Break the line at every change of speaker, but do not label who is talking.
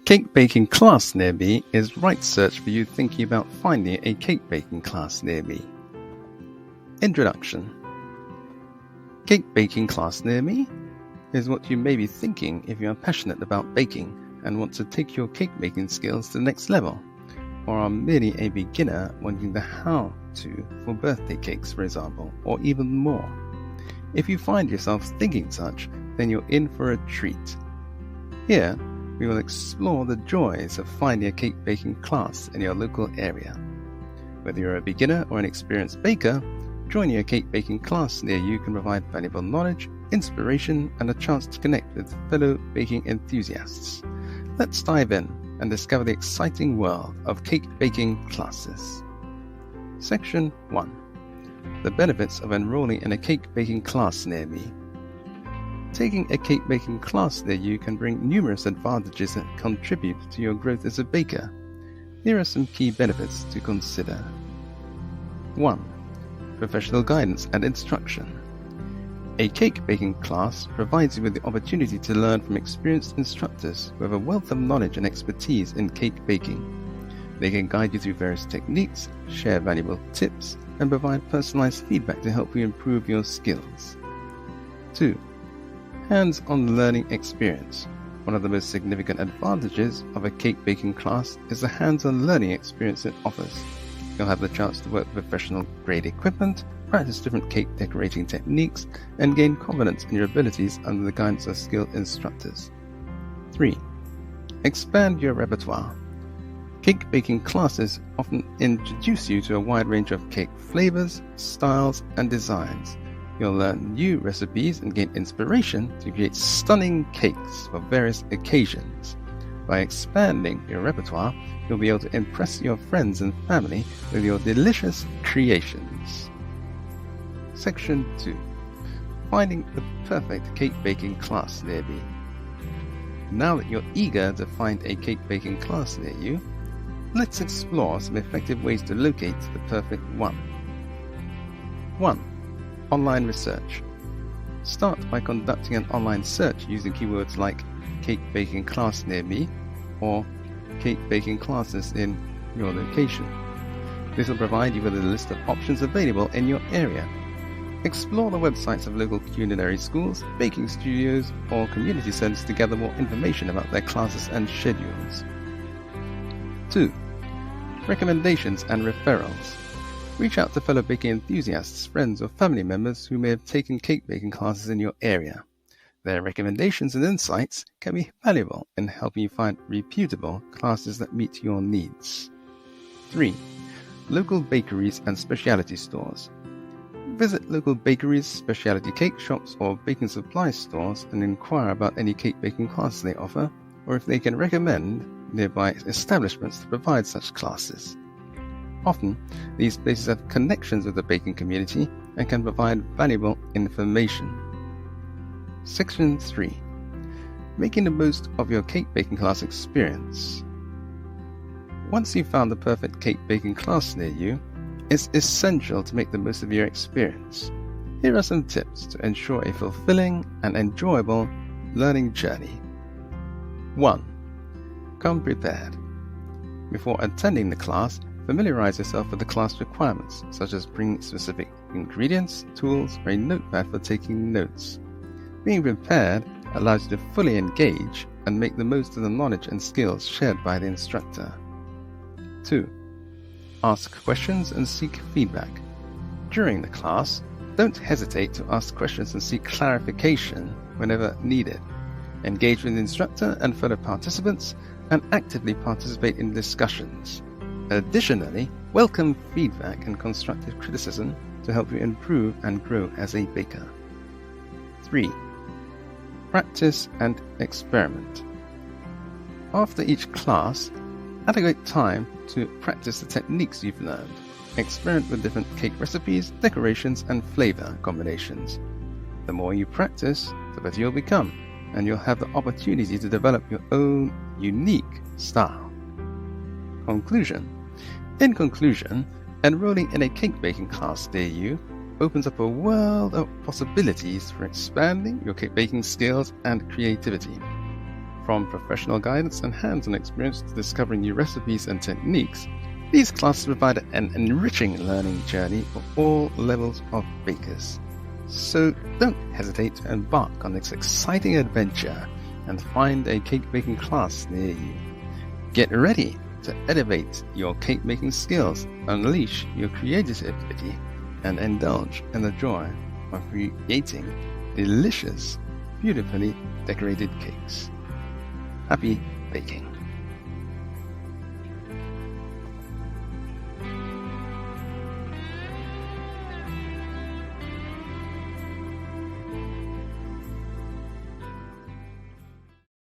cake baking class near me is right search for you thinking about finding a cake baking class near me. Introduction. Cake baking class near me is what you may be thinking if you are passionate about baking and want to take your cake making skills to the next level, or are merely a beginner wanting the how-to for birthday cakes, for example, or even more. If you find yourself thinking such, then you're in for a treat. Here, we will explore the joys of finding a cake baking class in your local area. Whether you're a beginner or an experienced baker, joining a cake baking class near you can provide valuable knowledge, inspiration, and a chance to connect with fellow baking enthusiasts. Let's dive in and discover the exciting world of cake baking classes. Section 1. The benefits of enrolling in a cake baking class near me. Taking a cake baking class near you can bring numerous advantages that contribute to your growth as a baker. Here are some key benefits to consider. 1. Professional guidance and instruction. A cake baking class provides you with the opportunity to learn from experienced instructors who have a wealth of knowledge and expertise in cake baking. They can guide you through various techniques, share valuable tips, and provide personalized feedback to help you improve your skills. 2. Hands-on learning experience. One of the most significant advantages of a cake baking class is the hands-on learning experience it offers. You'll have the chance to work with professional-grade equipment, practice different cake decorating techniques, and gain confidence in your abilities under the guidance of skilled instructors. 3. Expand your repertoire. Cake baking classes often introduce you to a wide range of cake flavors, styles, and designs. You'll learn new recipes and gain inspiration to create stunning cakes for various occasions. By expanding your repertoire, you'll be able to impress your friends and family with your delicious creations. Section 2. Finding the perfect cake baking class near me. Now that you're eager to find a cake baking class near you, let's explore some effective ways to locate the perfect one. 1. Online research. Start by conducting an online search using keywords like cake baking class near me or cake baking classes in your location. This will provide you with a list of options available in your area. Explore the websites of local culinary schools, baking studios, or community centers to gather more information about their classes and schedules. 2. Recommendations and referrals. Reach out to fellow baking enthusiasts, friends, or family members who may have taken cake baking classes in your area. Their recommendations and insights can be valuable in helping you find reputable classes that meet your needs. 3. Local bakeries and specialty stores. Visit local bakeries, specialty cake shops, or baking supply stores and inquire about any cake baking classes they offer, or if they can recommend nearby establishments to provide such classes. Often, these places have connections with the baking community and can provide valuable information. Section 3. Making the most of your cake baking class experience. Once you've found the perfect cake baking class near you, it's essential to make the most of your experience. Here are some tips to ensure a fulfilling and enjoyable learning journey. 1. Come prepared. Before attending the class, familiarize yourself with the class requirements, such as bringing specific ingredients, tools, or a notepad for taking notes. Being prepared allows you to fully engage and make the most of the knowledge and skills shared by the instructor. 2. Ask questions and seek feedback. During the class, don't hesitate to ask questions and seek clarification whenever needed. Engage with the instructor and fellow participants and actively participate in discussions. Additionally, welcome feedback and constructive criticism to help you improve and grow as a baker. 3. Practice and experiment. After each class, allocate time to practice the techniques you've learned. Experiment with different cake recipes, decorations, and flavor combinations. The more you practice, the better you'll become, and you'll have the opportunity to develop your own unique style. Conclusion. In conclusion, enrolling in a cake baking class near you opens up a world of possibilities for expanding your cake baking skills and creativity. From professional guidance and hands-on experience to discovering new recipes and techniques, these classes provide an enriching learning journey for all levels of bakers. So don't hesitate to embark on this exciting adventure and find a cake baking class near you. Get ready to elevate your cake making skills, unleash your creativity, and indulge in the joy of creating delicious, beautifully decorated cakes. Happy baking!